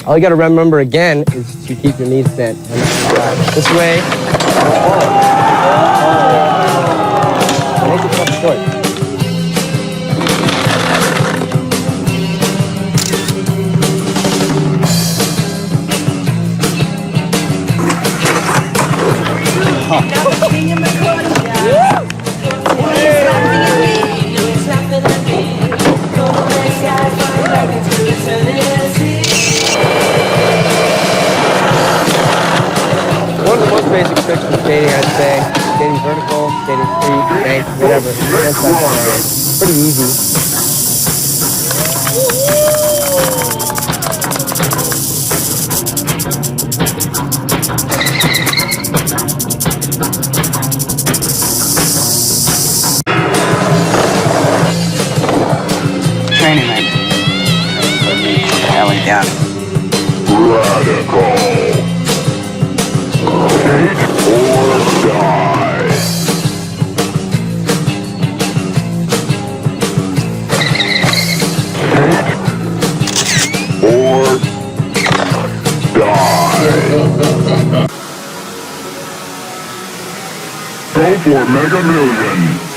All you gotta remember again is to keep your knees bent. This way. Make yourself short. One of the most basic tricks for skating, I'd say, skating vertical, skating free, bank, whatever. That's pretty easy. Training man. Put me alley down. Radical. Take or die. Take or die. Go for Mega Million.